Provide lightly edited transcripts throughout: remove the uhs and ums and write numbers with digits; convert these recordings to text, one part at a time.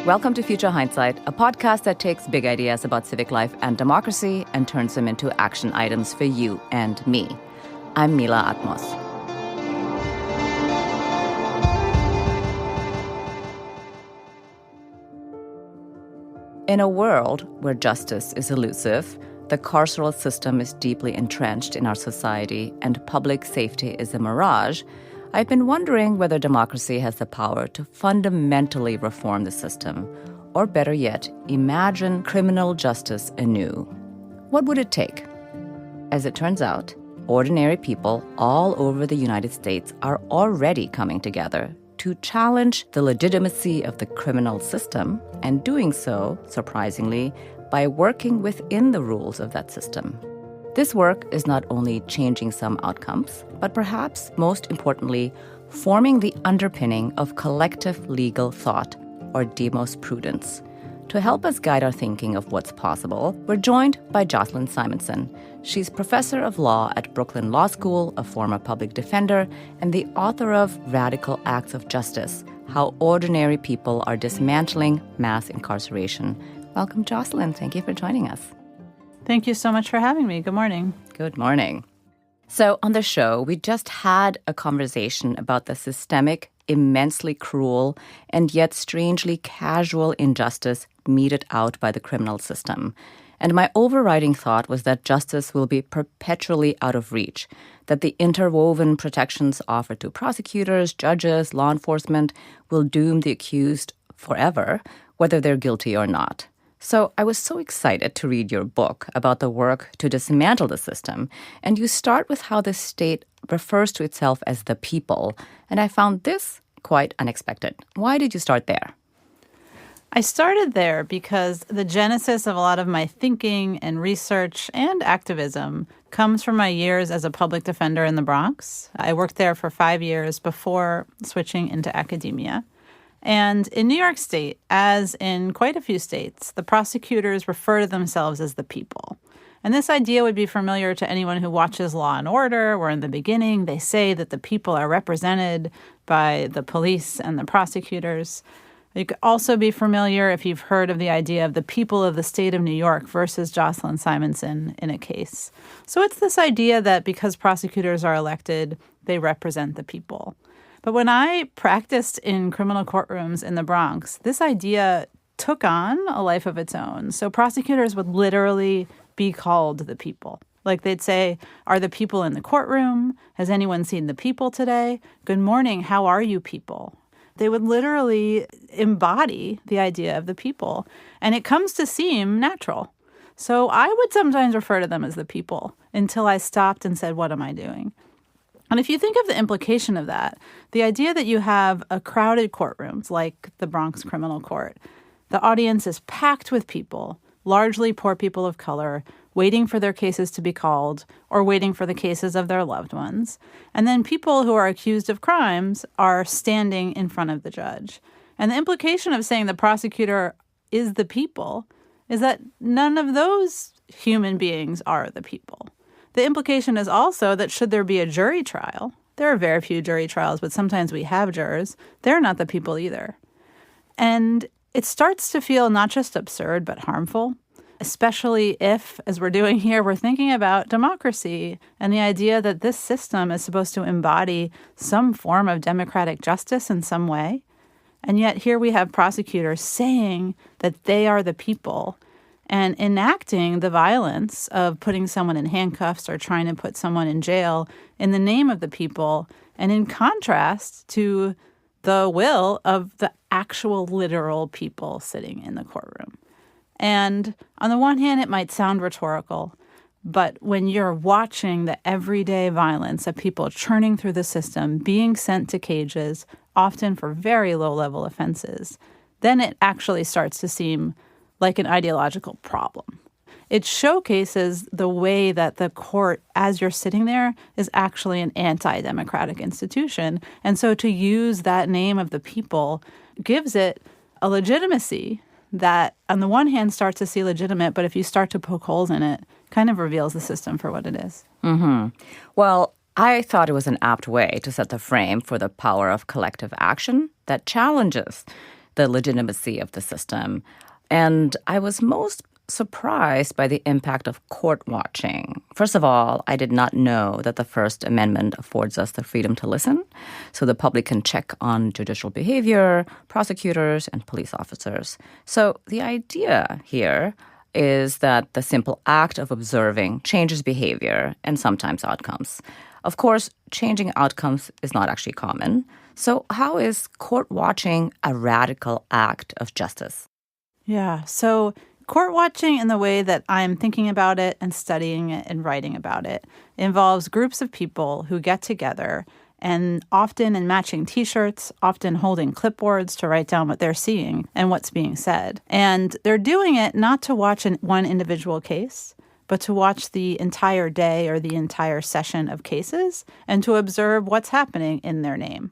Welcome to Future Hindsight, a podcast that takes big ideas about civic life and democracy and turns them into action items for you and me. I'm Mila Atmos. In a world where justice is elusive, the carceral system is deeply entrenched in our society, and public safety is a mirage, I've been wondering whether democracy has the power to fundamentally reform the system, or better yet, imagine criminal justice anew. What would it take? As it turns out, ordinary people all over the United States are already coming together to challenge the legitimacy of the criminal system, and doing so, surprisingly, by working within the rules of that system. This work is not only changing some outcomes, but perhaps most importantly, forming the underpinning of collective legal thought, or demos prudence. To help us guide our thinking of what's possible, we're joined by Jocelyn Simonson. She's professor of law at Brooklyn Law School, a former public defender, and the author of Radical Acts of Justice: How Ordinary People Are Dismantling Mass Incarceration. Welcome, Jocelyn. Thank you for joining us. Thank you so much for having me. Good morning. Good morning. So on the show, we just had a conversation about the systemic, immensely cruel, and yet strangely casual injustice meted out by the criminal system. And my overriding thought was that justice will be perpetually out of reach, that the interwoven protections offered to prosecutors, judges, law enforcement will doom the accused forever, whether they're guilty or not. So I was so excited to read your book about the work to dismantle the system. And you start with how the state refers to itself as the people. And I found this quite unexpected. Why did you start there? I started there because the genesis of a lot of my thinking and research and activism comes from my years as a public defender in the Bronx. I worked there for 5 years before switching into academia. And in New York State, as in quite a few states, the prosecutors refer to themselves as the people. And this idea would be familiar to anyone who watches Law and Order, where in the beginning they say that the people are represented by the police and the prosecutors. It could also be familiar if you've heard of the idea of the people of the state of New York versus Jocelyn Simonson in a case. So it's this idea that because prosecutors are elected, they represent the people. But when I practiced in criminal courtrooms in the Bronx, this idea took on a life of its own. So prosecutors would literally be called the people. Like they'd say, "Are the people in the courtroom? Has anyone seen the people today? Good morning, how are you people?" They would literally embody the idea of the people. And it comes to seem natural. So I would sometimes refer to them as the people until I stopped and said, what am I doing? And if you think of the implication of that, the idea that you have a crowded courtrooms like the Bronx Criminal Court, the audience is packed with people, largely poor people of color, waiting for their cases to be called or waiting for the cases of their loved ones. And then people who are accused of crimes are standing in front of the judge. And the implication of saying the prosecutor is the people is that none of those human beings are the people. The implication is also that should there be a jury trial, there are very few jury trials, but sometimes we have jurors, they're not the people either. And it starts to feel not just absurd, but harmful, especially if, as we're doing here, we're thinking about democracy and the idea that this system is supposed to embody some form of democratic justice in some way. And yet here we have prosecutors saying that they are the people and enacting the violence of putting someone in handcuffs or trying to put someone in jail in the name of the people, and in contrast to the will of the actual literal people sitting in the courtroom. And on the one hand, it might sound rhetorical, but when you're watching the everyday violence of people churning through the system, being sent to cages, often for very low-level offenses, then it actually starts to seem like an ideological problem. It showcases the way that the court, as you're sitting there, is actually an anti-democratic institution. And so to use that name of the people gives it a legitimacy that, on the one hand, starts to seem legitimate, but if you start to poke holes in it, kind of reveals the system for what it is. Mm-hmm. Well, I thought it was an apt way to set the frame for the power of collective action that challenges the legitimacy of the system. And I was most surprised by the impact of court watching. First of all, I did not know that the First Amendment affords us the freedom to listen, so the public can check on judicial behavior, prosecutors, and police officers. So the idea here is that the simple act of observing changes behavior and sometimes outcomes. Of course, changing outcomes is not actually common. So how is court watching a radical act of justice? Yeah, so court watching in the way that I'm thinking about it and studying it and writing about it involves groups of people who get together and often in matching T-shirts, often holding clipboards to write down what they're seeing and what's being said. And they're doing it not to watch one individual case, but to watch the entire day or the entire session of cases and to observe what's happening in their name.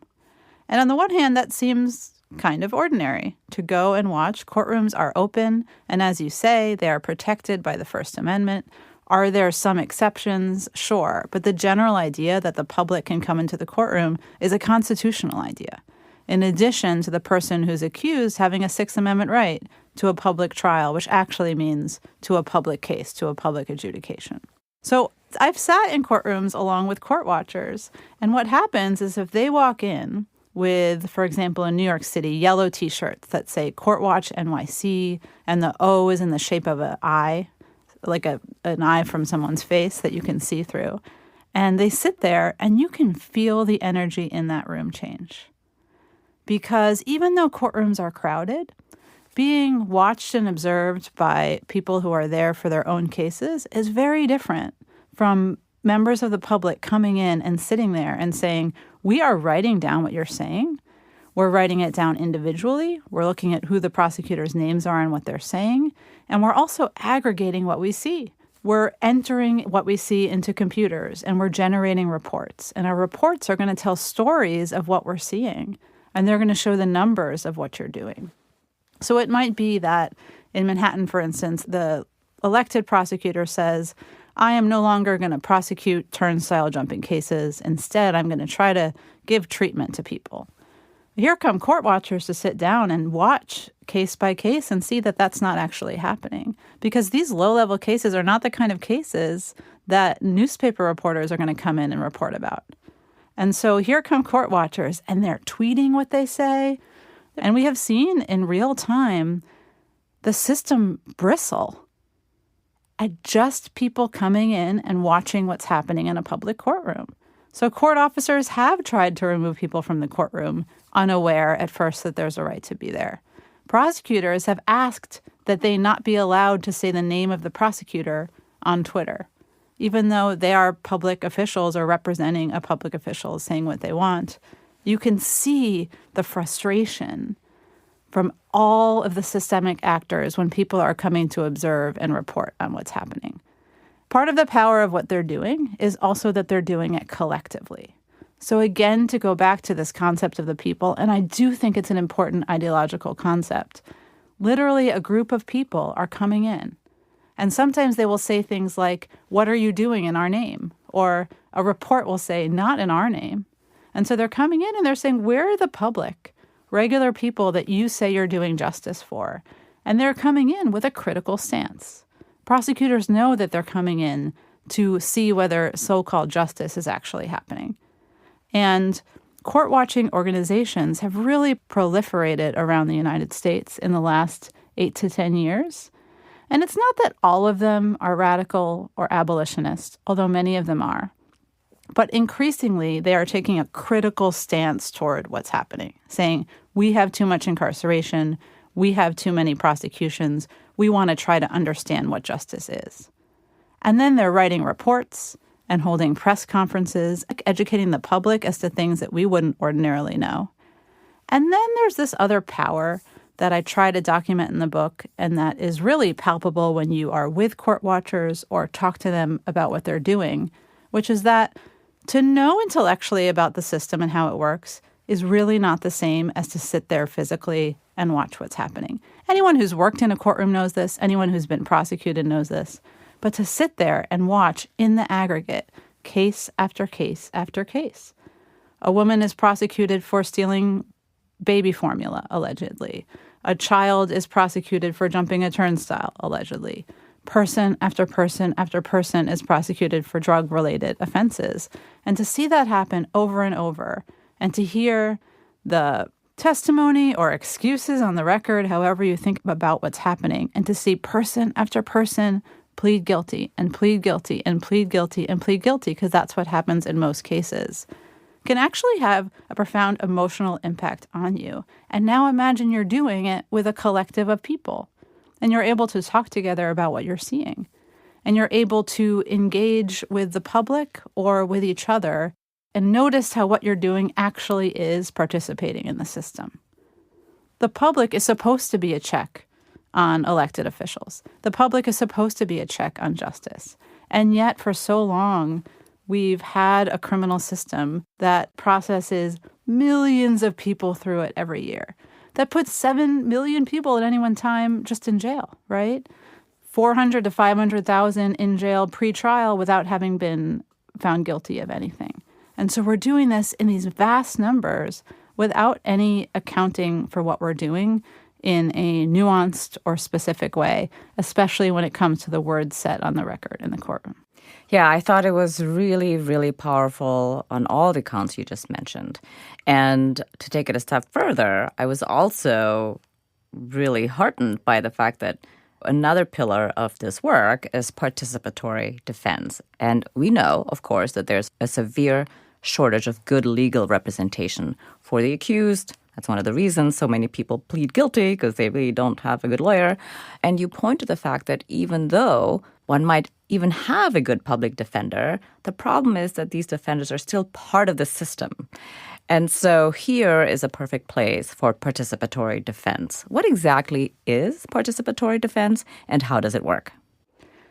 And on the one hand, that seems kind of ordinary. To go and watch, courtrooms are open, and as you say, they are protected by the First Amendment. Are there some exceptions? Sure. But the general idea that the public can come into the courtroom is a constitutional idea. In addition to the person who's accused having a Sixth Amendment right to a public trial, which actually means to a public case, to a public adjudication. So I've sat in courtrooms along with court watchers, and what happens is if they walk in with, for example, in New York City, yellow T-shirts that say Court Watch NYC, and the O is in the shape of an eye, like an eye from someone's face that you can see through. And they sit there, and you can feel the energy in that room change. Because even though courtrooms are crowded, being watched and observed by people who are there for their own cases is very different from members of the public coming in and sitting there and saying, we are writing down what you're saying. We're writing it down individually. We're looking at who the prosecutors' names are and what they're saying. And we're also aggregating what we see. We're entering what we see into computers, and we're generating reports. And our reports are going to tell stories of what we're seeing, and they're going to show the numbers of what you're doing. So it might be that in Manhattan, for instance, the elected prosecutor says, I am no longer going to prosecute turnstile jumping cases. Instead, I'm going to try to give treatment to people. Here come court watchers to sit down and watch case by case and see that that's not actually happening. Because these low-level cases are not the kind of cases that newspaper reporters are going to come in and report about. And so here come court watchers, and they're tweeting what they say. And we have seen in real time the system bristle at just people coming in and watching what's happening in a public courtroom. So court officers have tried to remove people from the courtroom, unaware at first that there's a right to be there. Prosecutors have asked that they not be allowed to say the name of the prosecutor on Twitter, even though they are public officials or representing a public official saying what they want. You can see the frustration from all of the systemic actors when people are coming to observe and report on what's happening. Part of the power of what they're doing is also that they're doing it collectively. So again, to go back to this concept of the people, and I do think it's an important ideological concept, literally a group of people are coming in. And sometimes they will say things like, what are you doing in our name? Or a report will say, not in our name. And so they're coming in and they're saying, we're the public, regular people that you say you're doing justice for. And they're coming in with a critical stance. Prosecutors know that they're coming in to see whether so-called justice is actually happening. And court-watching organizations have really proliferated around the United States in the last 8 to 10 years. And it's not that all of them are radical or abolitionist, although many of them are. But increasingly, they are taking a critical stance toward what's happening, saying, we have too much incarceration, we have too many prosecutions, we want to try to understand what justice is. And then they're writing reports and holding press conferences, educating the public as to things that we wouldn't ordinarily know. And then there's this other power that I try to document in the book, and that is really palpable when you are with court watchers or talk to them about what they're doing, which is that to know intellectually about the system and how it works is really not the same as to sit there physically and watch what's happening. Anyone who's worked in a courtroom knows this. Anyone who's been prosecuted knows this. But to sit there and watch in the aggregate, case after case after case. A woman is prosecuted for stealing baby formula, allegedly. A child is prosecuted for jumping a turnstile, allegedly. Person after person after person is prosecuted for drug-related offenses. And to see that happen over and over, and to hear the testimony or excuses on the record, however you think about what's happening, and to see person after person plead guilty and plead guilty and plead guilty and plead guilty, because that's what happens in most cases, can actually have a profound emotional impact on you. And now imagine you're doing it with a collective of people, and you're able to talk together about what you're seeing, and you're able to engage with the public or with each other and notice how what you're doing actually is participating in the system. The public is supposed to be a check on elected officials. The public is supposed to be a check on justice. And yet, for so long, we've had a criminal system that processes millions of people through it every year. That puts 7 million people at any one time just in jail, right? 400 to 500,000 in jail pre-trial without having been found guilty of anything. And so we're doing this in these vast numbers without any accounting for what we're doing in a nuanced or specific way, especially when it comes to the words said on the record in the courtroom. Yeah, I thought it was really, really powerful on all the counts you just mentioned. And to take it a step further, I was also really heartened by the fact that another pillar of this work is participatory defense. And we know, of course, that there's a severe shortage of good legal representation for the accused. That's one of the reasons so many people plead guilty, because they really don't have a good lawyer. And you point to the fact that even though one might even have a good public defender, the problem is that these defenders are still part of the system. And so here is a perfect place for participatory defense. What exactly is participatory defense, and how does it work?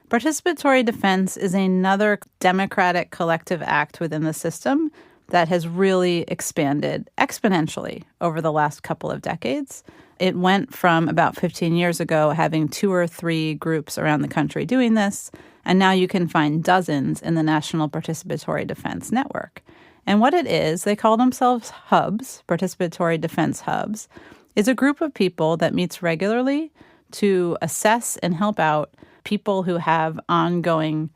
Participatory defense is another democratic collective act within the system that has really expanded exponentially over the last couple of decades. It went from about 15 years ago having 2 or 3 groups around the country doing this, and now you can find dozens in the National Participatory Defense Network. And what it is, they call themselves hubs, participatory defense hubs, is a group of people that meets regularly to assess and help out people who have ongoing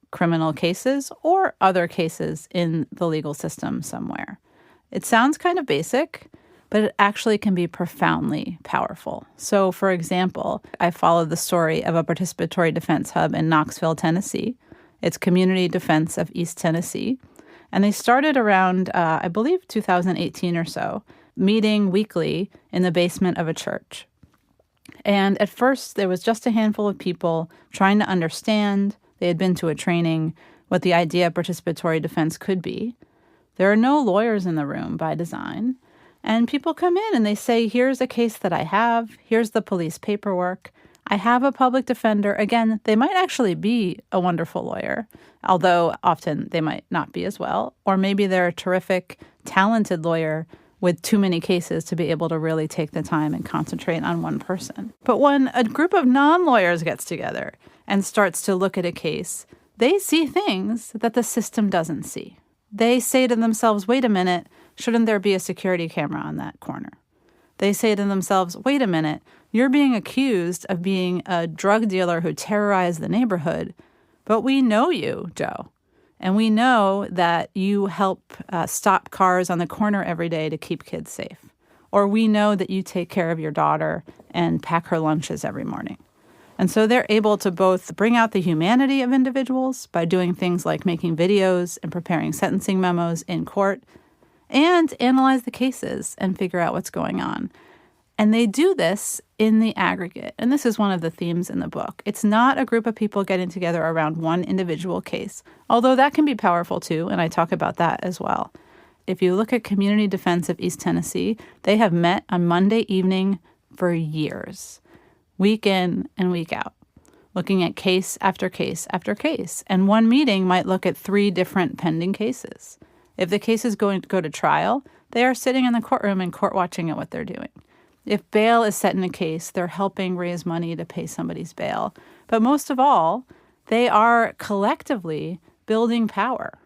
criminal cases or other cases in the legal system somewhere. It sounds kind of basic, but it actually can be profoundly powerful. So, for example, I followed the story of a participatory defense hub in Knoxville, Tennessee. It's Community Defense of East Tennessee. And they started around, I believe, 2018 or so, meeting weekly in the basement of a church. And at first, there was just a handful of people trying to understand. They had been to a training, what the idea of participatory defense could be. There are no lawyers in the room by design. And people come in and they say, here's a case that I have. Here's the police paperwork. I have a public defender. Again, they might actually be a wonderful lawyer, although often they might not be as well. Or maybe they're a terrific, talented lawyer with too many cases to be able to really take the time and concentrate on one person. But when a group of non-lawyers gets together and starts to look at a case, they see things that the system doesn't see. They say to themselves, wait a minute, shouldn't there be a security camera on that corner? They say to themselves, wait a minute, you're being accused of being a drug dealer who terrorized the neighborhood, but we know you, Joe. And we know that you help stop cars on the corner every day to keep kids safe. Or we know that you take care of your daughter and pack her lunches every morning. And so they're able to both bring out the humanity of individuals by doing things like making videos and preparing sentencing memos in court, and analyze the cases and figure out what's going on. And they do this in the aggregate. And this is one of the themes in the book. It's not a group of people getting together around one individual case, although that can be powerful too, and I talk about that as well. If you look at Community Defense of East Tennessee, they have met on Monday evening for years, week in and week out, looking at case after case after case. And one meeting might look at 3 different pending cases. If the case is going to go to trial, they are sitting in the courtroom and court watching at what they're doing. If bail is set in a case, they're helping raise money to pay somebody's bail. But most of all, they are collectively building power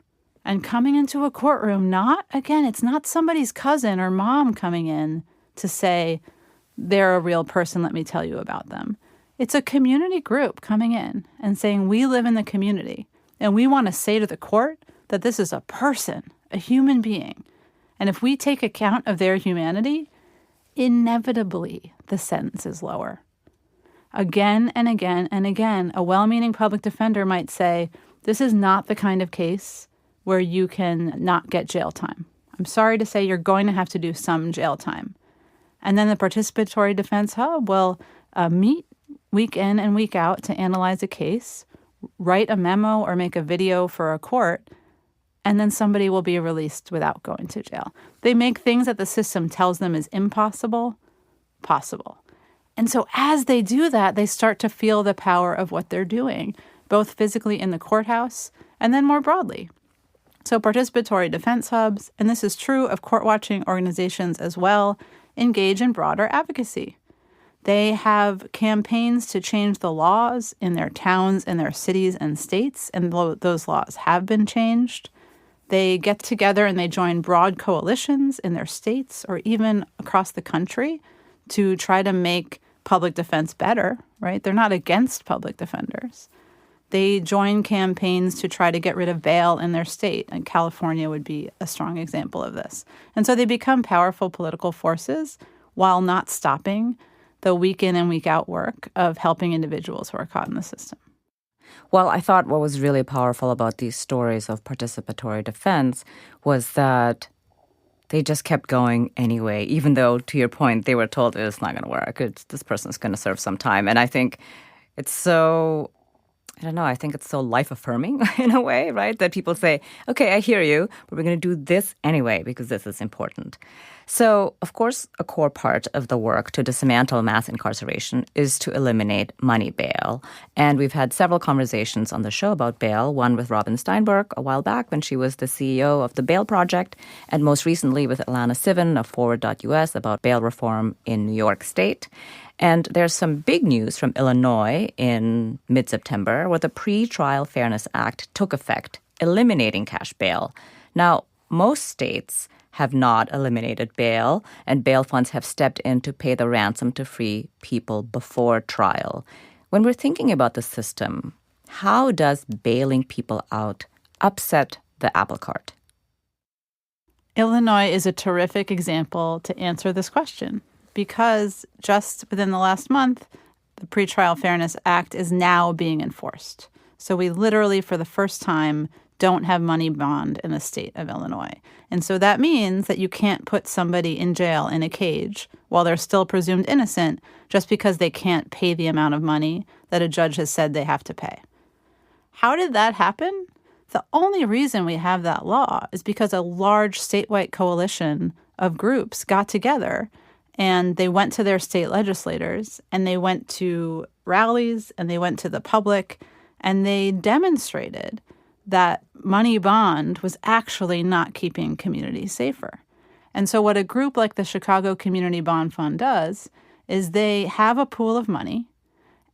and coming into a courtroom. It's not somebody's cousin or mom coming in to say, they're a real person, let me tell you about them. It's a community group coming in and saying, we live in the community, and we want to say to the court that this is a person, a human being. And if we take account of their humanity, inevitably the sentence is lower. Again and again and again, a well-meaning public defender might say, this is not the kind of case where you can not get jail time. I'm sorry to say you're going to have to do some jail time. And then the participatory defense hub will meet week in and week out to analyze a case, write a memo or make a video for a court, and then somebody will be released without going to jail. They make things that the system tells them is impossible, possible. And so as they do that, they start to feel the power of what they're doing, both physically in the courthouse and then more broadly. So participatory defense hubs, and this is true of court-watching organizations as well, engage in broader advocacy. They have campaigns to change the laws in their towns and their cities and states, and those laws have been changed. They get together and they join broad coalitions in their states or even across the country to try to make public defense better, right? They're not against public defenders. They join campaigns to try to get rid of bail in their state, and California would be a strong example of this. And so they become powerful political forces while not stopping the week in and week out work of helping individuals who are caught in the system. Well, I thought what was really powerful about these stories of participatory defense was that they just kept going anyway, even though, to your point, they were told it's not going to work. This person's going to serve some time. And I think it's so, I don't know, I think it's so life-affirming in a way, right? That people say, okay, I hear you, but we're going to do this anyway because this is important. So, of course, a core part of the work to dismantle mass incarceration is to eliminate money bail. And we've had several conversations on the show about bail, one with Robin Steinberg a while back when she was the CEO of the Bail Project, and most recently with Alana Sivan of Forward.us about bail reform in New York State. And there's some big news from Illinois in mid-September where the Pre-Trial Fairness Act took effect, eliminating cash bail. Now, most states have not eliminated bail, and bail funds have stepped in to pay the ransom to free people before trial. When we're thinking about the system, how does bailing people out upset the apple cart? Illinois is a terrific example to answer this question because just within the last month, the Pretrial Fairness Act is now being enforced. So we literally, for the first time, don't have money bond in the state of Illinois. And so that means that you can't put somebody in jail in a cage while they're still presumed innocent just because they can't pay the amount of money that a judge has said they have to pay. How did that happen? The only reason we have that law is because a large statewide coalition of groups got together and they went to their state legislators and they went to rallies and they went to the public and they demonstrated that money bond was actually not keeping communities safer. And so what a group like the Chicago Community Bond Fund does is they have a pool of money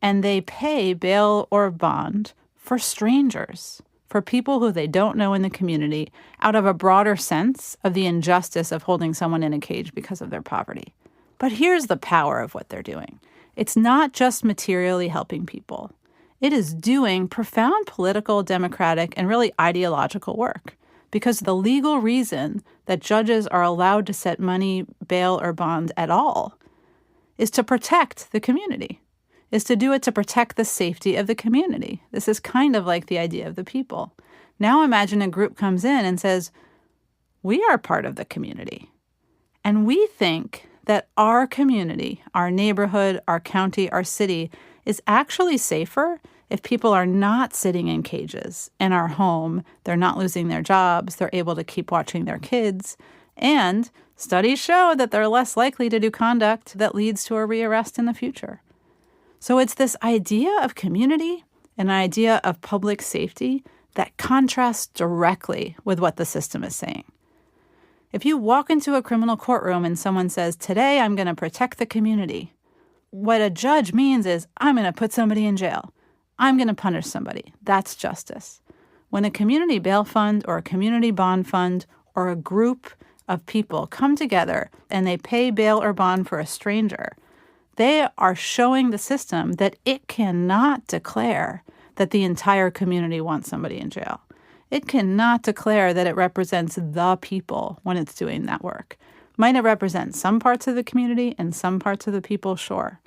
and they pay bail or bond for strangers, for people who they don't know in the community, out of a broader sense of the injustice of holding someone in a cage because of their poverty. But here's the power of what they're doing. It's not just materially helping people. It is doing profound political, democratic, and really ideological work. Because the legal reason that judges are allowed to set money, bail, or bond at all is to protect the community, is to do it to protect the safety of the community. This is kind of like the idea of the people. Now imagine a group comes in and says, we are part of the community. And we think that our community, our neighborhood, our county, our city is actually safer if people are not sitting in cages in our home, they're not losing their jobs, they're able to keep watching their kids, and studies show that they're less likely to do conduct that leads to a rearrest in the future. So it's this idea of community, an idea of public safety that contrasts directly with what the system is saying. If you walk into a criminal courtroom and someone says, today I'm going to protect the community, what a judge means is, I'm going to put somebody in jail. I'm going to punish somebody. That's justice. When a community bail fund or a community bond fund or a group of people come together and they pay bail or bond for a stranger, they are showing the system that it cannot declare that the entire community wants somebody in jail. It cannot declare that it represents the people when it's doing that work. Might it represent some parts of the community and some parts of the people? Sure.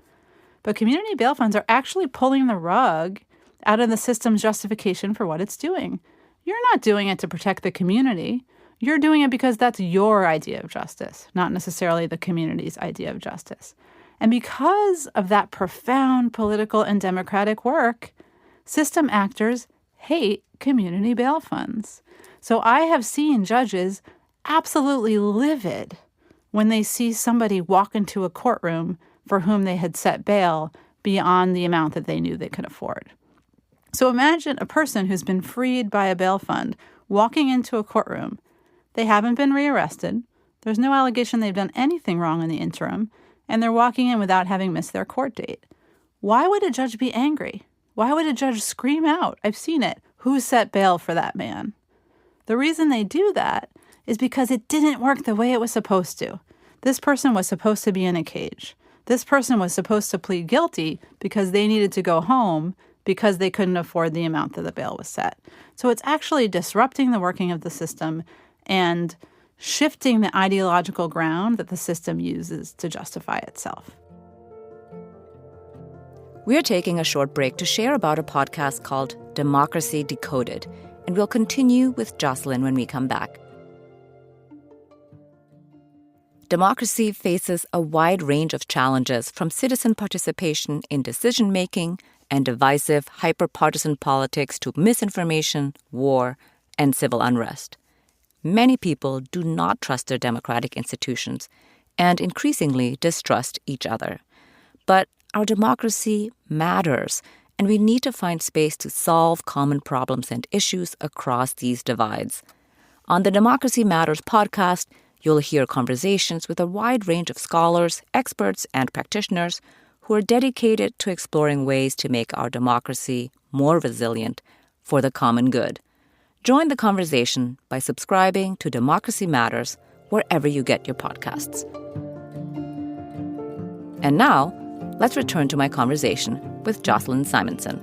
But community bail funds are actually pulling the rug out of the system's justification for what it's doing. You're not doing it to protect the community. You're doing it because that's your idea of justice, not necessarily the community's idea of justice. And because of that profound political and democratic work, system actors hate community bail funds. So I have seen judges absolutely livid when they see somebody walk into a courtroom for whom they had set bail beyond the amount that they knew they could afford. So imagine a person who's been freed by a bail fund walking into a courtroom. They haven't been rearrested. There's no allegation they've done anything wrong in the interim, and they're walking in without having missed their court date. Why would a judge be angry? Why would a judge scream out? I've seen it. Who set bail for that man? The reason they do that is because it didn't work the way it was supposed to. This person was supposed to be in a cage. This person was supposed to plead guilty because they needed to go home because they couldn't afford the amount that the bail was set. So it's actually disrupting the working of the system and shifting the ideological ground that the system uses to justify itself. We're taking a short break to share about a podcast called Democracy Decoded, and we'll continue with Jocelyn when we come back. Democracy faces a wide range of challenges, from citizen participation in decision-making and divisive, hyper-partisan politics to misinformation, war, and civil unrest. Many people do not trust their democratic institutions and increasingly distrust each other. But our democracy matters, and we need to find space to solve common problems and issues across these divides. On the Democracy Matters podcast, you'll hear conversations with a wide range of scholars, experts, and practitioners who are dedicated to exploring ways to make our democracy more resilient for the common good. Join the conversation by subscribing to Democracy Matters wherever you get your podcasts. And now, let's return to my conversation with Jocelyn Simonson.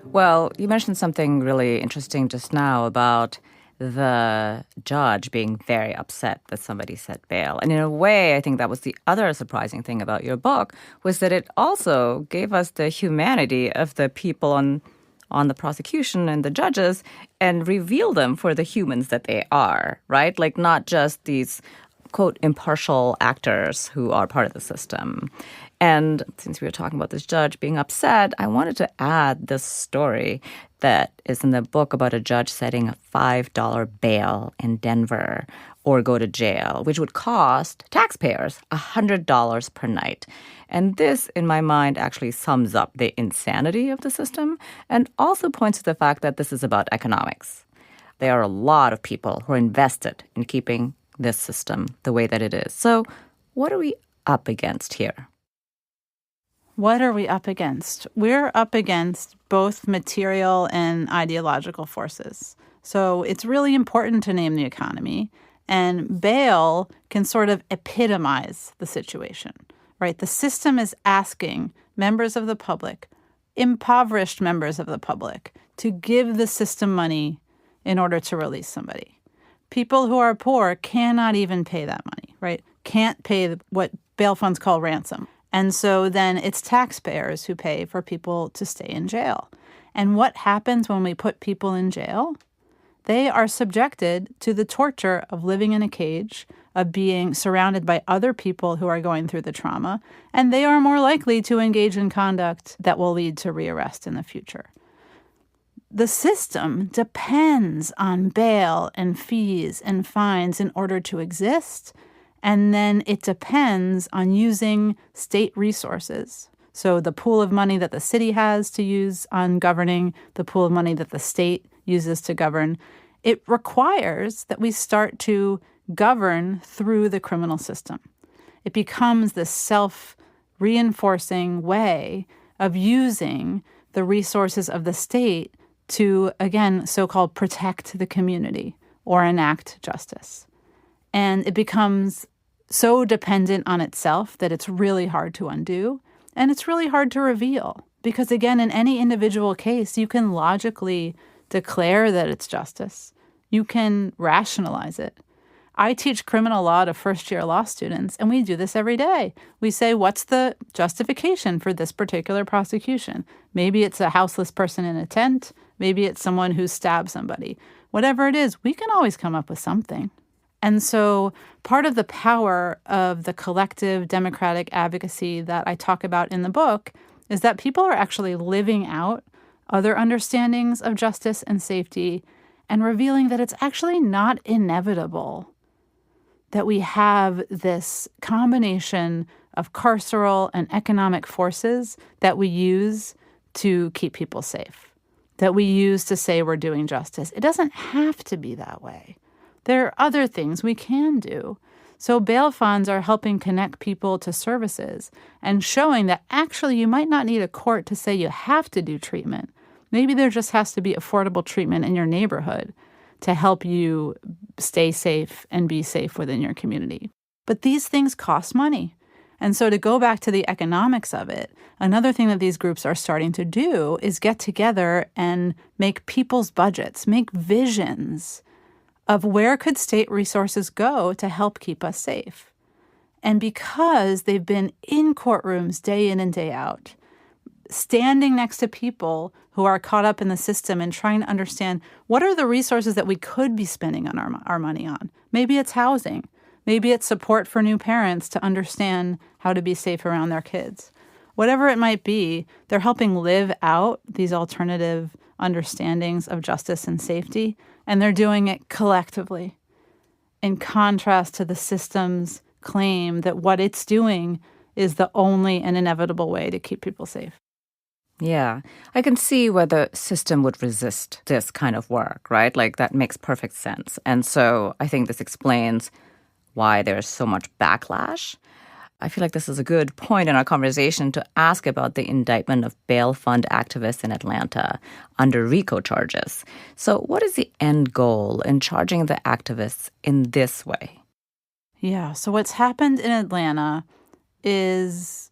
Well, you mentioned something really interesting just now about the judge being very upset that somebody set bail. And in a way, I think that was the other surprising thing about your book, was that it also gave us the humanity of the people on the prosecution and the judges and revealed them for the humans that they are, right? Like not just these, quote, impartial actors who are part of the system. And since we were talking about this judge being upset, I wanted to add this story that is in the book about a judge setting a $5 bail in Denver or go to jail, which would cost taxpayers $100 per night. And this, in my mind, actually sums up the insanity of the system and also points to the fact that this is about economics. There are a lot of people who are invested in keeping this system the way that it is. So what are we up against here? What are we up against? We're up against both material and ideological forces. So it's really important to name the economy. And bail can sort of epitomize the situation, right? The system is asking members of the public, impoverished members of the public, to give the system money in order to release somebody. People who are poor cannot even pay that money, right? Can't pay what bail funds call ransom. And so then it's taxpayers who pay for people to stay in jail. And what happens when we put people in jail? They are subjected to the torture of living in a cage, of being surrounded by other people who are going through the trauma, and they are more likely to engage in conduct that will lead to rearrest in the future. The system depends on bail and fees and fines in order to exist, and then it depends on using state resources. So the pool of money that the city has to use on governing, the pool of money that the state uses to govern, it requires that we start to govern through the criminal system. It becomes this self-reinforcing way of using the resources of the state to, again, so-called protect the community or enact justice. And it becomes so dependent on itself that it's really hard to undo, and it's really hard to reveal. Because, again, in any individual case, you can logically declare that it's justice. You can rationalize it. I teach criminal law to first-year law students, and we do this every day. We say, what's the justification for this particular prosecution? Maybe it's a houseless person in a tent. Maybe it's someone who stabbed somebody. Whatever it is, we can always come up with something. And so part of the power of the collective democratic advocacy that I talk about in the book is that people are actually living out other understandings of justice and safety and revealing that it's actually not inevitable that we have this combination of carceral and economic forces that we use to keep people safe, that we use to say we're doing justice. It doesn't have to be that way. There are other things we can do. So bail funds are helping connect people to services and showing that actually you might not need a court to say you have to do treatment. Maybe there just has to be affordable treatment in your neighborhood to help you stay safe and be safe within your community. But these things cost money. And so to go back to the economics of it, another thing that these groups are starting to do is get together and make people's budgets, make visions of where could state resources go to help keep us safe. And because they've been in courtrooms day in and day out, standing next to people who are caught up in the system and trying to understand what are the resources that we could be spending on our money on. Maybe it's housing. Maybe it's support for new parents to understand how to be safe around their kids. Whatever it might be, they're helping live out these alternative understandings of justice and safety, and they're doing it collectively, in contrast to the system's claim that what it's doing is the only and inevitable way to keep people safe. Yeah, I can see where the system would resist this kind of work, right? Like that makes perfect sense. And so I think this explains why there's so much backlash. I feel like this is a good point in our conversation to ask about the indictment of bail fund activists in Atlanta under RICO charges. So what is the end goal in charging the activists in this way? Yeah, so what's happened in Atlanta is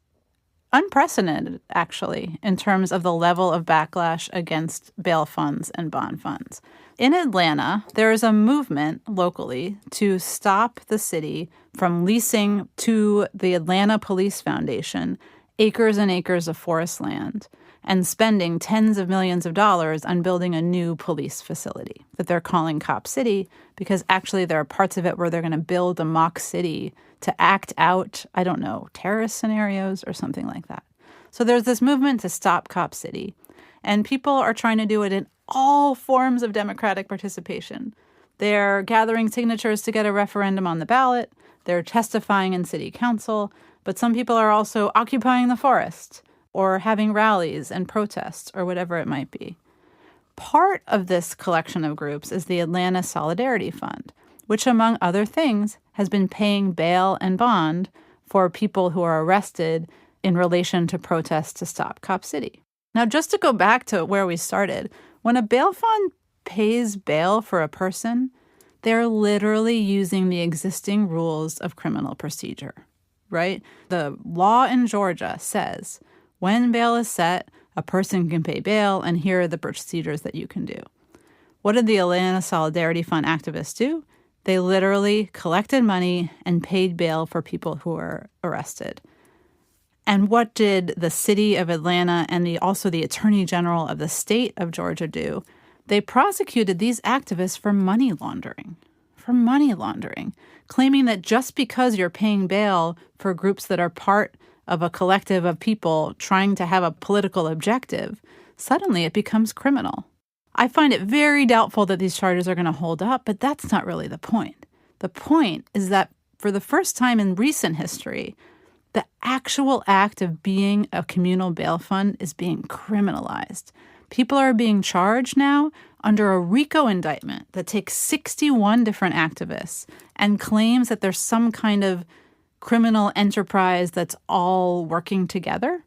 unprecedented, actually, in terms of the level of backlash against bail funds and bond funds. In Atlanta, there is a movement locally to stop the city from leasing to the Atlanta Police Foundation acres and acres of forest land and spending tens of millions of dollars on building a new police facility that they're calling Cop City, because actually there are parts of it where they're going to build a mock city to act out, I don't know, terrorist scenarios or something like that. So there's this movement to stop Cop City, and people are trying to do it in all forms of democratic participation. They're gathering signatures to get a referendum on the ballot. They're testifying in city council, but some people are also occupying the forest or having rallies and protests or whatever it might be. Part of this collection of groups is the Atlanta Solidarity Fund, which, among other things, has been paying bail and bond for people who are arrested in relation to protests to stop Cop City. Now, just to go back to where we started, when a bail fund pays bail for a person, they're literally using the existing rules of criminal procedure, right? The law in Georgia says when bail is set, a person can pay bail, and here are the procedures that you can do. What did the Atlanta Solidarity Fund activists do? They literally collected money and paid bail for people who were arrested. And what did the city of Atlanta and also the attorney general of the state of Georgia do? They prosecuted these activists for money laundering, claiming that just because you're paying bail for groups that are part of a collective of people trying to have a political objective, suddenly it becomes criminal. I find it very doubtful that these charges are going to hold up, but that's not really the point. The point is that for the first time in recent history, the actual act of being a communal bail fund is being criminalized. People are being charged now under a RICO indictment that takes 61 different activists and claims that there's some kind of criminal enterprise that's all working together.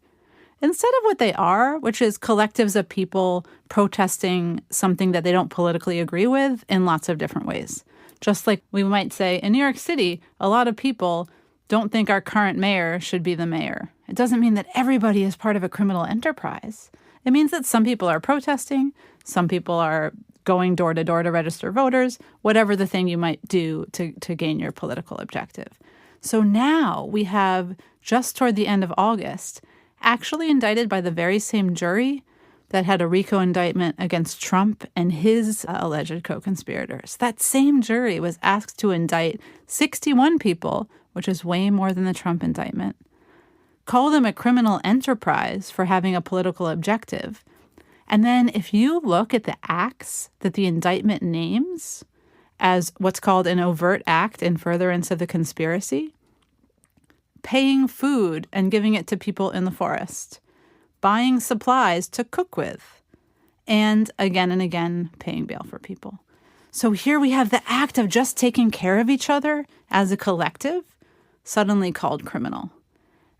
instead of what they are, which is collectives of people protesting something that they don't politically agree with in lots of different ways. Just like we might say, in New York City, a lot of people don't think our current mayor should be the mayor. It doesn't mean that everybody is part of a criminal enterprise. It means that some people are protesting, some people are going door to door to register voters, whatever the thing you might do to gain your political objective. So now we have, just toward the end of August, actually indicted by the very same jury that had a RICO indictment against Trump and his alleged co-conspirators. That same jury was asked to indict 61 people, which is way more than the Trump indictment, call them a criminal enterprise for having a political objective. And then if you look at the acts that the indictment names as what's called an overt act in furtherance of the conspiracy, paying food and giving it to people in the forest, buying supplies to cook with, and again, paying bail for people. So here we have the act of just taking care of each other as a collective, suddenly called criminal.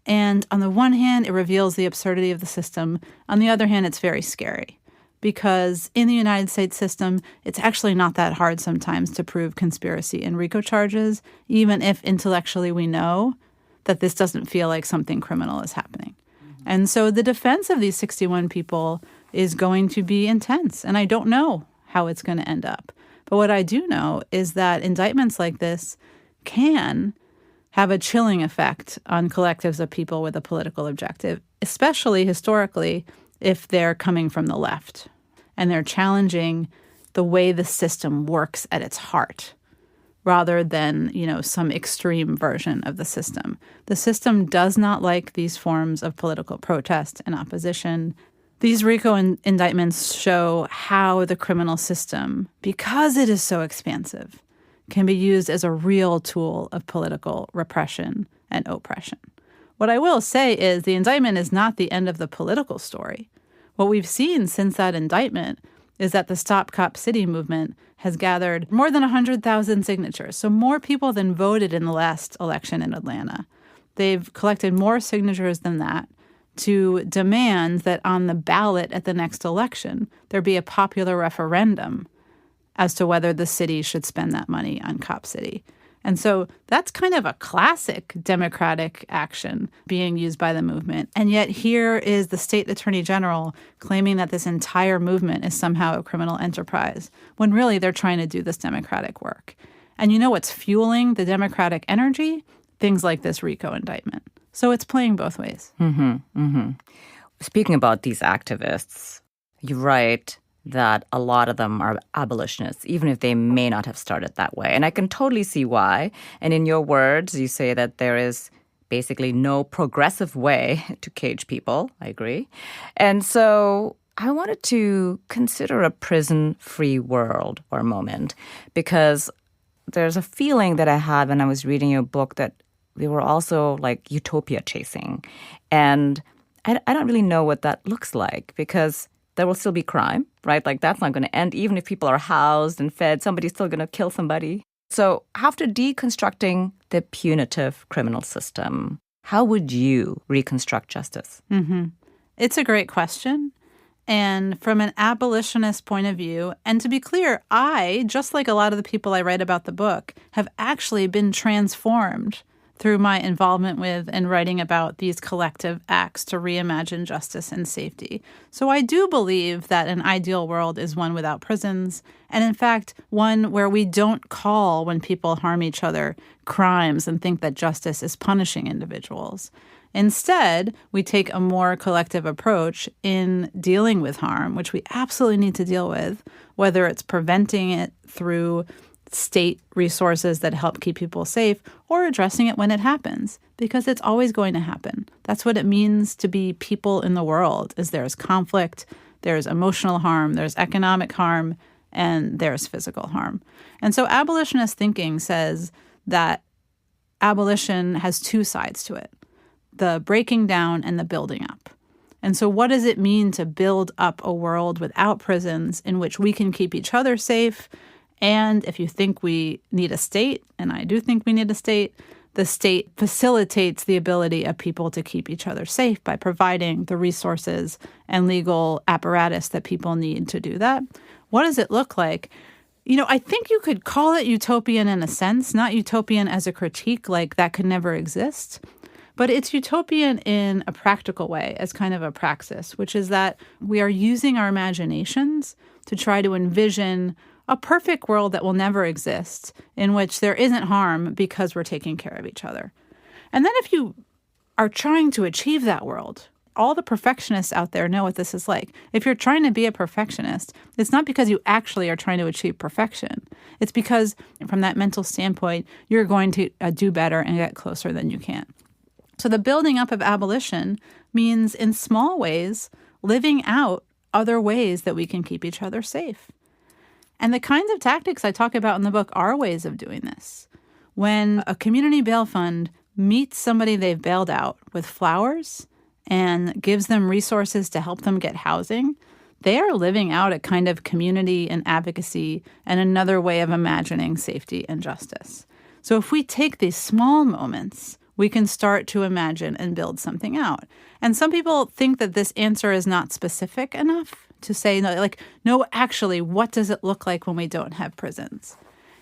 And on the one hand, it reveals the absurdity of the system. On the other hand, it's very scary because in the United States system, it's actually not that hard sometimes to prove conspiracy and RICO charges, even if intellectually we know that this doesn't feel like something criminal is happening. Mm-hmm. And so the defense of these 61 people is going to be intense. And I don't know how it's going to end up. But what I do know is that indictments like this can have a chilling effect on collectives of people with a political objective, especially historically if they're coming from the left and they're challenging the way the system works at its heart rather than, some extreme version of the system. The system does not like these forms of political protest and opposition. These RICO indictments show how the criminal system, because it is so expansive, can be used as a real tool of political repression and oppression. What I will say is the indictment is not the end of the political story. What we've seen since that indictment is that the Stop Cop City movement has gathered more than 100,000 signatures, so more people than voted in the last election in Atlanta. They've collected more signatures than that to demand that on the ballot at the next election, there be a popular referendum as to whether the city should spend that money on Cop City. And so that's kind of a classic democratic action being used by the movement. And yet here is the state attorney general claiming that this entire movement is somehow a criminal enterprise, when really they're trying to do this democratic work. And you know what's fueling the democratic energy? Things like this RICO indictment. So it's playing both ways. Mm-hmm, mm-hmm. Speaking about these activists, you're right that a lot of them are abolitionists, even if they may not have started that way. And I can totally see why. And in your words, you say that there is basically no progressive way to cage people. I agree. And so I wanted to consider a prison-free world for a moment, because there's a feeling that I had when I was reading your book that we were also like utopia chasing. And I don't really know what that looks like, because there will still be crime, right? Like that's not going to end. Even if people are housed and fed, somebody's still going to kill somebody. So after deconstructing the punitive criminal system, how would you reconstruct justice? Mm-hmm. It's a great question. And from an abolitionist point of view, and to be clear, I, just like a lot of the people I write about the book, have actually been transformed through my involvement with and writing about these collective acts to reimagine justice and safety. So I do believe that an ideal world is one without prisons, and in fact, one where we don't call when people harm each other crimes and think that justice is punishing individuals. Instead, we take a more collective approach in dealing with harm, which we absolutely need to deal with, whether it's preventing it through state resources that help keep people safe, or addressing it when it happens, because it's always going to happen. That's what it means to be people in the world, is there's conflict, there's emotional harm, there's economic harm, and there's physical harm. And so abolitionist thinking says that abolition has two sides to it, the breaking down and the building up. And so what does it mean to build up a world without prisons in which we can keep each other safe? And if you think we need a state, and I do think we need a state, the state facilitates the ability of people to keep each other safe by providing the resources and legal apparatus that people need to do that. What does it look like? I think you could call it utopian in a sense, not utopian as a critique, like that could never exist. But it's utopian in a practical way, as kind of a praxis, which is that we are using our imaginations to try to envision a perfect world that will never exist, in which there isn't harm because we're taking care of each other. And then if you are trying to achieve that world, all the perfectionists out there know what this is like. If you're trying to be a perfectionist, it's not because you actually are trying to achieve perfection. It's because, from that mental standpoint, you're going to do better and get closer than you can. So the building up of abolition means, in small ways, living out other ways that we can keep each other safe. And the kinds of tactics I talk about in the book are ways of doing this. When a community bail fund meets somebody they've bailed out with flowers and gives them resources to help them get housing, they are living out a kind of community and advocacy and another way of imagining safety and justice. So if we take these small moments, we can start to imagine and build something out. And some people think that this answer is not specific enough to say, no, actually, what does it look like when we don't have prisons?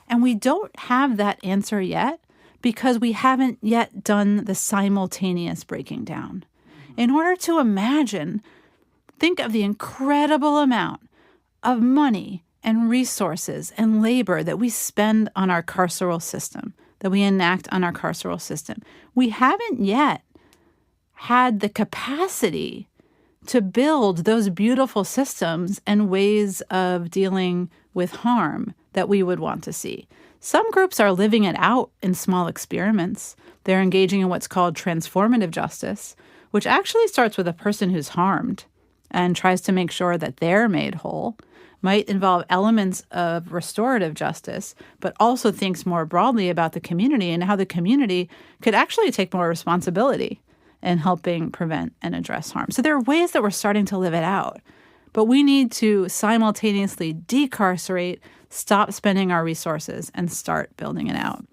And we don't have that answer yet because we haven't yet done the simultaneous breaking down. In order to imagine, think of the incredible amount of money and resources and labor that we spend on our carceral system, that we enact on our carceral system. We haven't yet had the capacity to build those beautiful systems and ways of dealing with harm that we would want to see. Some groups are living it out in small experiments. They're engaging in what's called transformative justice, which actually starts with a person who's harmed and tries to make sure that they're made whole. Might involve elements of restorative justice, but also thinks more broadly about the community and how the community could actually take more responsibility in helping prevent and address harm. So there are ways that we're starting to live it out, but we need to simultaneously decarcerate, stop spending our resources, and start building it out.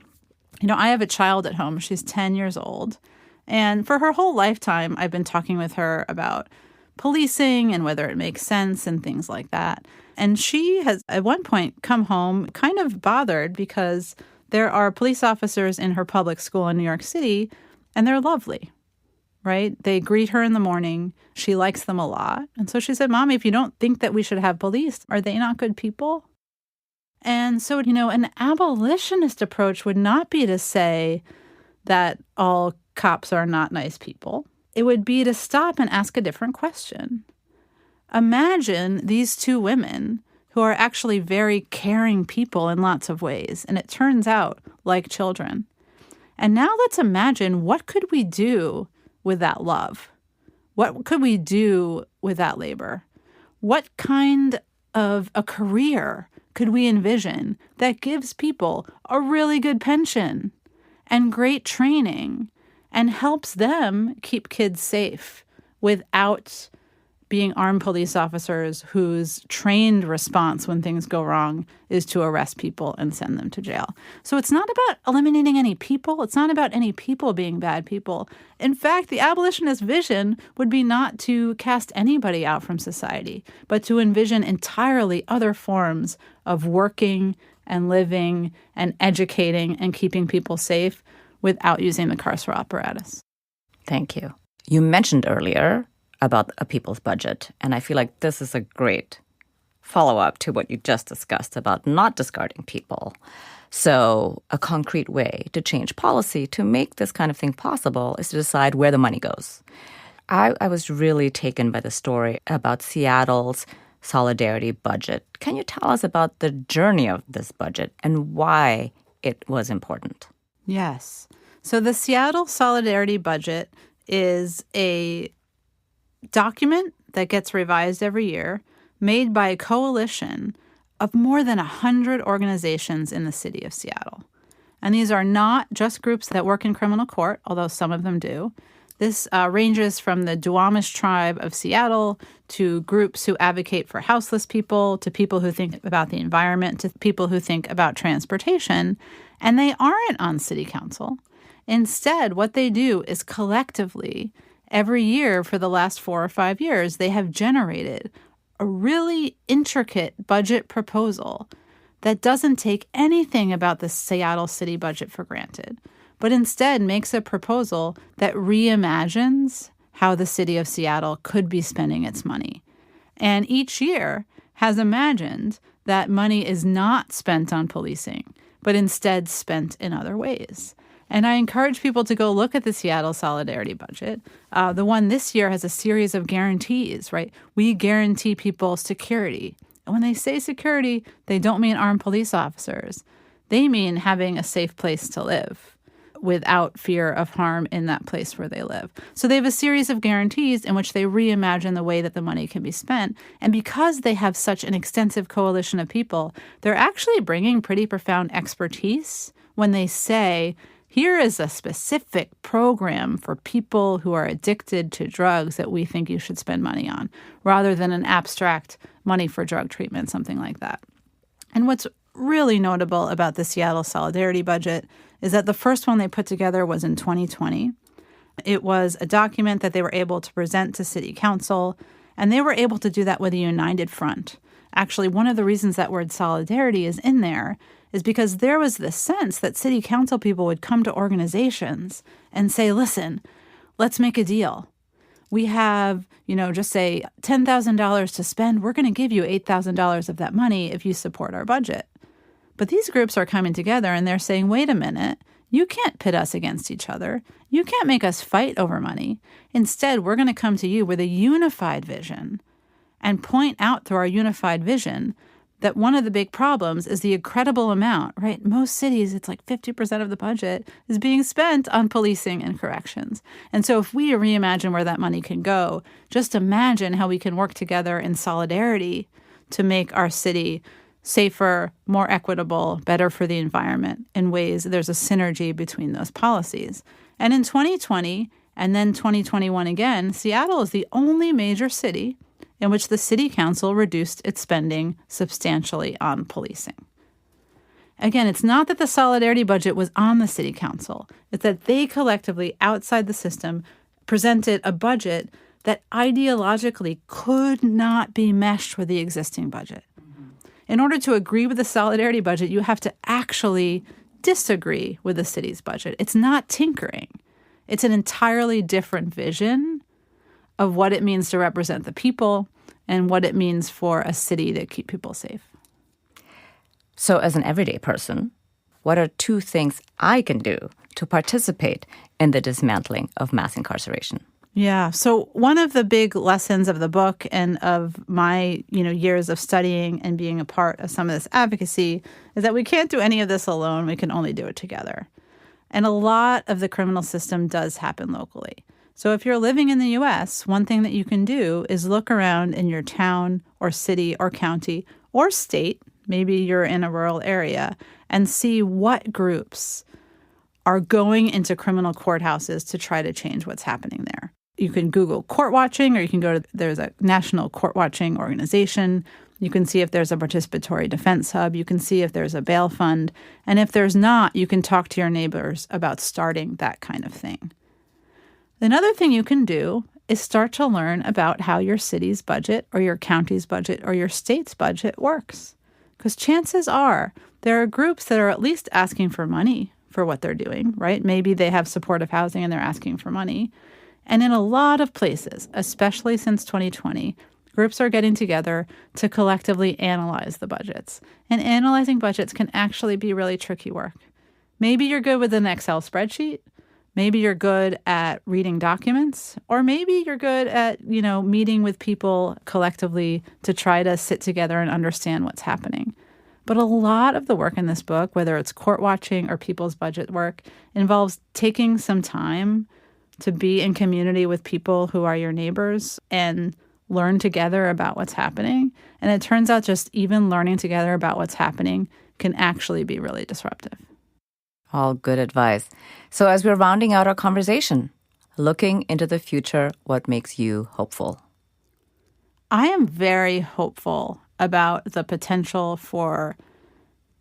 I have a child at home. She's 10 years old, and for her whole lifetime, I've been talking with her about policing and whether it makes sense and things like that. And she has, at one point, come home kind of bothered because there are police officers in her public school in New York City, and they're lovely, right? They greet her in the morning. She likes them a lot. And so she said, Mommy, if you don't think that we should have police, are they not good people? And so, an abolitionist approach would not be to say that all cops are not nice people. It would be to stop and ask a different question. Imagine these two women who are actually very caring people in lots of ways, and it turns out like children. And now let's imagine, what could we do with that love? What could we do with that labor? What kind of a career could we envision that gives people a really good pension and great training and helps them keep kids safe without being armed police officers whose trained response when things go wrong is to arrest people and send them to jail? So it's not about eliminating any people. It's not about any people being bad people. In fact, the abolitionist vision would be not to cast anybody out from society, but to envision entirely other forms of working and living and educating and keeping people safe without using the carceral apparatus. Thank you. You mentioned earlier about a people's budget, and I feel like this is a great follow-up to what you just discussed about not discarding people. So a concrete way to change policy to make this kind of thing possible is to decide where the money goes. I was really taken by the story about Seattle's solidarity budget. Can you tell us about the journey of this budget and why it was important? Yes. So the Seattle Solidarity Budget is a document that gets revised every year, made by a coalition of more than 100 organizations in the city of Seattle. And these are not just groups that work in criminal court, although some of them do. This ranges from the Duwamish tribe of Seattle to groups who advocate for houseless people, to people who think about the environment, to people who think about transportation. And they aren't on city council. Instead, what they do is collectively, every year for the last 4 or 5 years, they have generated a really intricate budget proposal that doesn't take anything about the Seattle city budget for granted, but instead makes a proposal that reimagines how the city of Seattle could be spending its money. And each year has imagined that money is not spent on policing, but instead spent in other ways. And I encourage people to go look at the Seattle Solidarity Budget. The one this year has a series of guarantees, right? We guarantee people security. And when they say security, they don't mean armed police officers. They mean having a safe place to live without fear of harm in that place where they live. So they have a series of guarantees in which they reimagine the way that the money can be spent. And because they have such an extensive coalition of people, they're actually bringing pretty profound expertise when they say, here is a specific program for people who are addicted to drugs that we think you should spend money on, rather than an abstract money for drug treatment, something like that. And what's really notable about the Seattle Solidarity Budget is that the first one they put together was in 2020. It was a document that they were able to present to City Council, and they were able to do that with a united front. Actually, one of the reasons that word solidarity is in there is because there was this sense that City Council people would come to organizations and say, listen, let's make a deal. We have, just say $10,000 to spend. We're going to give you $8,000 of that money if you support our budget. But these groups are coming together and they're saying, wait a minute, you can't pit us against each other. You can't make us fight over money. Instead, we're going to come to you with a unified vision and point out through our unified vision that one of the big problems is the incredible amount, right? Most cities, it's like 50% of the budget is being spent on policing and corrections. And so if we reimagine where that money can go, just imagine how we can work together in solidarity to make our city safer, more equitable, better for the environment in ways there's a synergy between those policies. And in 2020 and then 2021 again, Seattle is the only major city in which the city council reduced its spending substantially on policing. Again, it's not that the solidarity budget was on the city council. It's that they collectively, outside the system, presented a budget that ideologically could not be meshed with the existing budget. In order to agree with the solidarity budget, you have to actually disagree with the city's budget. It's not tinkering. It's an entirely different vision of what it means to represent the people and what it means for a city to keep people safe. So as an everyday person, what are 2 things I can do to participate in the dismantling of mass incarceration? Yeah. So one of the big lessons of the book and of my, years of studying and being a part of some of this advocacy is that we can't do any of this alone. We can only do it together. And a lot of the criminal system does happen locally. So if you're living in the U.S., one thing that you can do is look around in your town or city or county or state, maybe you're in a rural area, and see what groups are going into criminal courthouses to try to change what's happening there. You can Google court watching, or you can there's a national court watching organization. You can see if there's a participatory defense hub. You can see if there's a bail fund. And if there's not, you can talk to your neighbors about starting that kind of thing. Another thing you can do is start to learn about how your city's budget or your county's budget or your state's budget works. Because chances are there are groups that are at least asking for money for what they're doing, right? Maybe they have supportive housing and they're asking for money. And in a lot of places, especially since 2020, groups are getting together to collectively analyze the budgets. And analyzing budgets can actually be really tricky work. Maybe you're good with an Excel spreadsheet. Maybe you're good at reading documents, or maybe you're good at, meeting with people collectively to try to sit together and understand what's happening. But a lot of the work in this book, whether it's court watching or people's budget work, involves taking some time to be in community with people who are your neighbors and learn together about what's happening. And it turns out just even learning together about what's happening can actually be really disruptive. All good advice. So as we're rounding out our conversation, looking into the future, what makes you hopeful? I am very hopeful about the potential for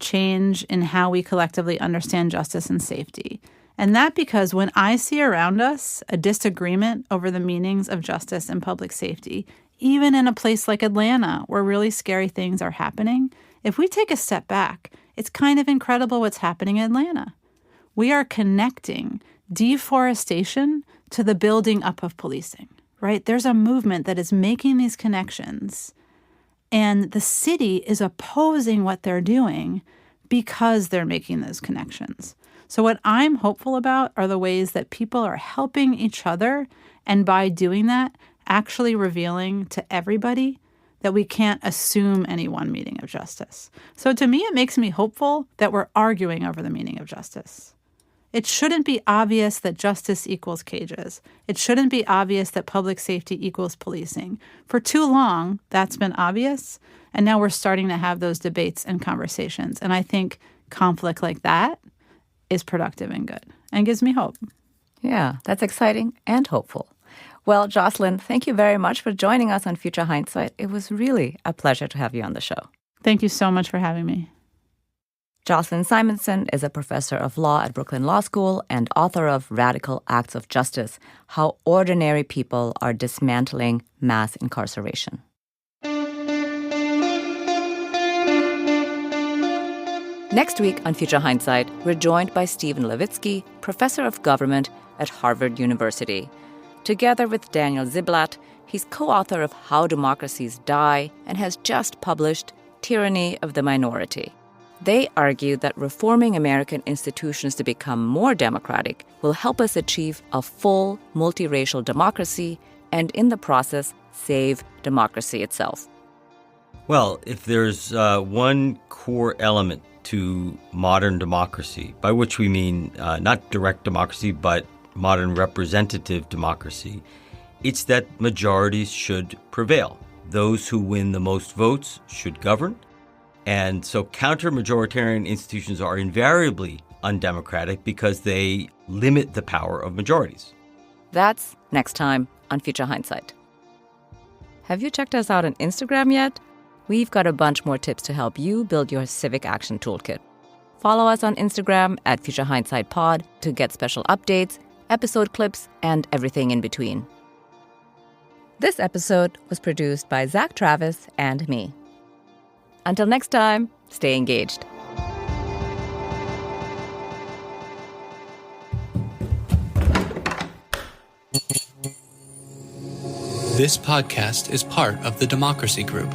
change in how we collectively understand justice and safety. And that because when I see around us a disagreement over the meanings of justice and public safety, even in a place like Atlanta where really scary things are happening, if we take a step back, it's kind of incredible what's happening in Atlanta. We are connecting deforestation to the building up of policing, right? There's a movement that is making these connections, and the city is opposing what they're doing because they're making those connections. So what I'm hopeful about are the ways that people are helping each other, and by doing that, actually revealing to everybody that we can't assume any one meaning of justice. So to me, it makes me hopeful that we're arguing over the meaning of justice. It shouldn't be obvious that justice equals cages. It shouldn't be obvious that public safety equals policing. For too long, that's been obvious, and now we're starting to have those debates and conversations. And I think conflict like that is productive and good and gives me hope. Yeah, that's exciting and hopeful. Well, Jocelyn, thank you very much for joining us on Future Hindsight. It was really a pleasure to have you on the show. Thank you so much for having me. Jocelyn Simonson is a professor of law at Brooklyn Law School and author of Radical Acts of Justice: How Ordinary People Are Dismantling Mass Incarceration. Next week on Future Hindsight, we're joined by Stephen Levitsky, professor of government at Harvard University. Together with Daniel Ziblatt, he's co-author of How Democracies Die and has just published Tyranny of the Minority. They argue that reforming American institutions to become more democratic will help us achieve a full multiracial democracy and, in the process, save democracy itself. Well, if there's one core element to modern democracy, by which we mean not direct democracy, but modern representative democracy, it's that majorities should prevail. Those who win the most votes should govern. And so counter-majoritarian institutions are invariably undemocratic because they limit the power of majorities. That's next time on Future Hindsight. Have you checked us out on Instagram yet? We've got a bunch more tips to help you build your civic action toolkit. Follow us on Instagram at Future Hindsight Pod to get special updates, episode clips, and everything in between. This episode was produced by Zach Travis and me. Until next time, stay engaged. This podcast is part of the Democracy Group.